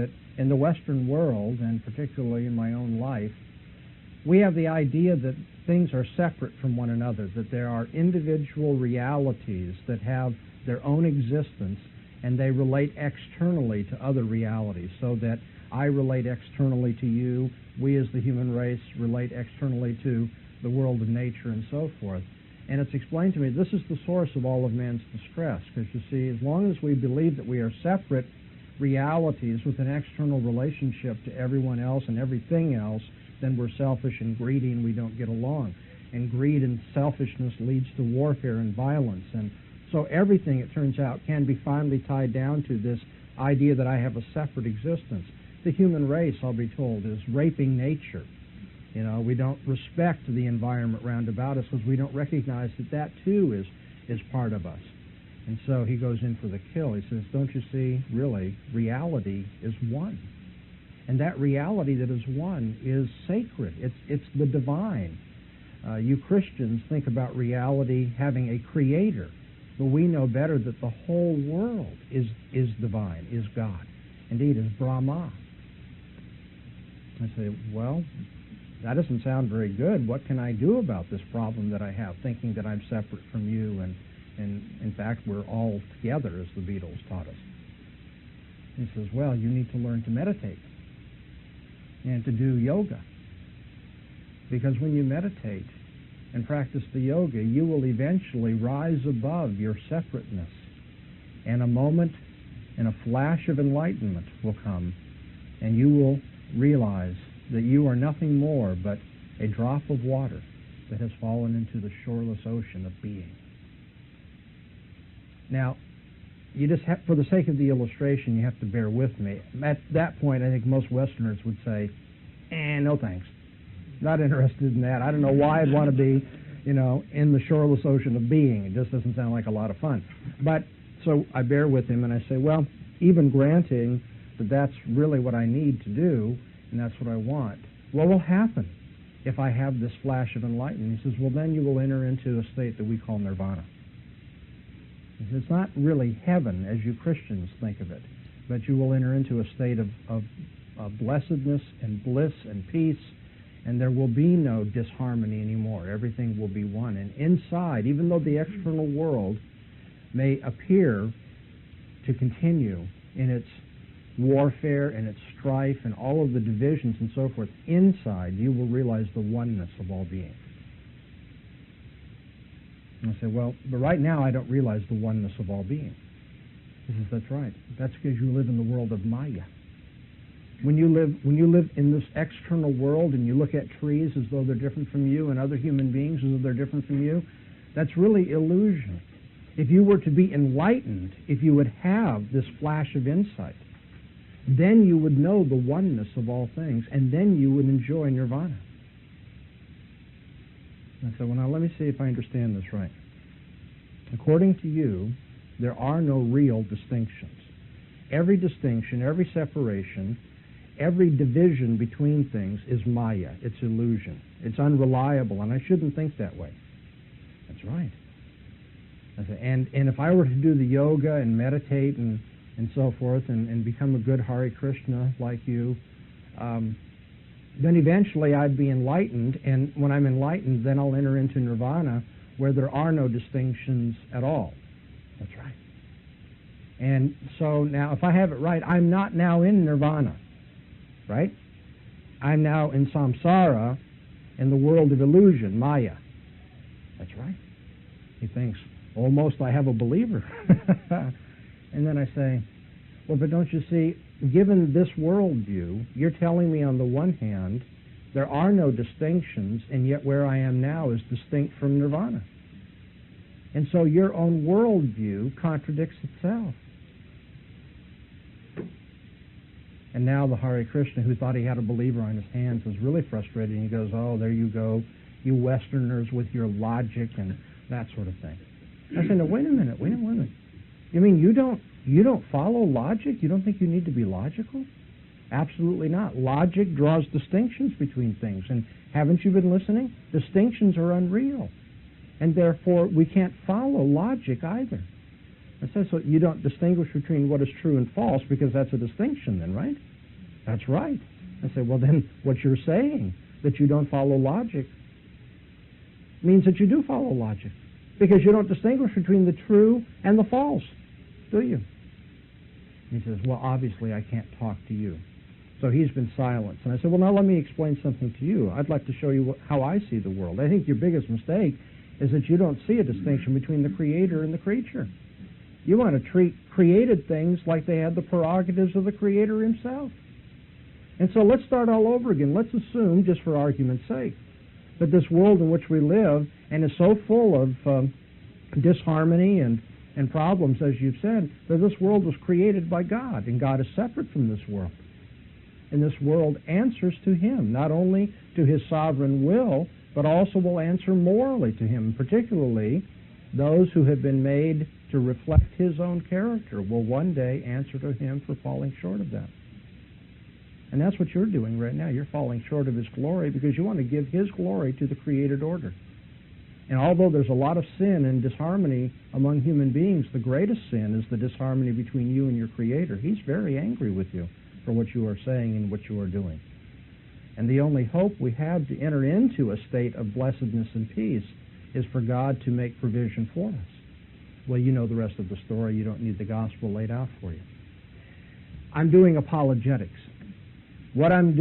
that in the Western world, and particularly in my own life, we have the idea that things are separate from one another, that there are individual realities that have their own existence, and they relate externally to other realities, so that I relate externally to you, we as the human race relate externally to the world of nature and so forth. And it's explained to me this is the source of all of man's distress, because you see, as long as we believe that we are separate realities with an external relationship to everyone else and everything else, then we're selfish and greedy and we don't get along. And greed and selfishness leads to warfare and violence. And so everything, it turns out, can be finally tied down to this idea that I have a separate existence. The human race, I'll be told, is raping nature. You know, we don't respect the environment round about us because we don't recognize that that too is part of us. And so he goes in for the kill. He says, don't you see, really, reality is one. And that reality that is one is sacred. It's the divine. You Christians think about reality having a creator, but we know better that the whole world is divine, is God. Indeed, is Brahma. I say, well, that doesn't sound very good. What can I do about this problem that I have, thinking that I'm separate from you, and in fact, we're all together, as the Beatles taught us? He says, well, you need to learn to meditate and to do yoga. Because when you meditate and practice the yoga, you will eventually rise above your separateness. And a moment and a flash of enlightenment will come, and you will realize that you are nothing more but a drop of water that has fallen into the shoreless ocean of being. Now, you just have, for the sake of the illustration, you have to bear with me. At that point, I think most Westerners would say, no thanks. Not interested in that. I don't know why I'd want to be, in the shoreless ocean of being. It just doesn't sound like a lot of fun. But, so I bear with him and I say, well, even granting that that's really what I need to do, and that's what I want, what will happen if I have this flash of enlightenment? He says, well, then you will enter into a state that we call nirvana. It's not really heaven as you Christians think of it, but you will enter into a state of blessedness and bliss and peace, and there will be no disharmony anymore. Everything will be one. And inside, even though the external world may appear to continue in its warfare and its strife and all of the divisions and so forth, inside you will realize the oneness of all being. And I say, well, but right now I don't realize the oneness of all being. He says, that's right. That's because you live in the world of Maya. When you live in this external world and you look at trees as though they're different from you and other human beings as though they're different from you, that's really illusion. If you were to be enlightened, if you would have this flash of insight, then you would know the oneness of all things, and then you would enjoy nirvana. I said, well, now let me see if I understand this right. According to you, there are no real distinctions. Every distinction, every separation, every division between things is Maya. It's illusion. It's unreliable, and I shouldn't think that way. That's right. I said, and if I were to do the yoga and meditate and so forth and become a good Hare Krishna like you, then eventually I'd be enlightened, and when I'm enlightened, then I'll enter into nirvana where there are no distinctions at all. That's right. And so now, if I have it right, I'm not now in nirvana, right? I'm now in samsara, in the world of illusion, Maya. That's right. He thinks, almost I have a believer. And then I say, well, but don't you see, given this worldview, you're telling me on the one hand, there are no distinctions, and yet where I am now is distinct from nirvana. And so your own worldview contradicts itself. And now the Hare Krishna, who thought he had a believer on his hands, was really frustrated, and he goes, oh, there you go, you Westerners with your logic and that sort of thing. I said, no, wait a minute. You mean you don't follow logic? You don't think you need to be logical? Absolutely not. Logic draws distinctions between things, and haven't you been listening? Distinctions are unreal, and therefore we can't follow logic either. I said, so you don't distinguish between what is true and false because that's a distinction then, right? That's right. I say, well, then what you're saying, that you don't follow logic, means that you do follow logic, because you don't distinguish between the true and the false, do you? He says, well, obviously I can't talk to you. So he's been silenced. And I said, well, now let me explain something to you. I'd like to show you how I see the world. I think your biggest mistake is that you don't see a distinction between the Creator and the creature. You want to treat created things like they had the prerogatives of the Creator himself. And so let's start all over again. Let's assume, just for argument's sake, that this world in which we live and is so full of disharmony and problems, as you've said, that this world was created by God, and God is separate from this world. And this world answers to Him, not only to His sovereign will, but also will answer morally to Him. Particularly, those who have been made to reflect His own character will one day answer to Him for falling short of that. And that's what you're doing right now. You're falling short of His glory because you want to give His glory to the created order. And although there's a lot of sin and disharmony among human beings, the greatest sin is the disharmony between you and your Creator. He's very angry with you for what you are saying and what you are doing. And the only hope we have to enter into a state of blessedness and peace is for God to make provision for us. Well, you know the rest of the story. You don't need the gospel laid out for you. I'm doing apologetics. What I'm doing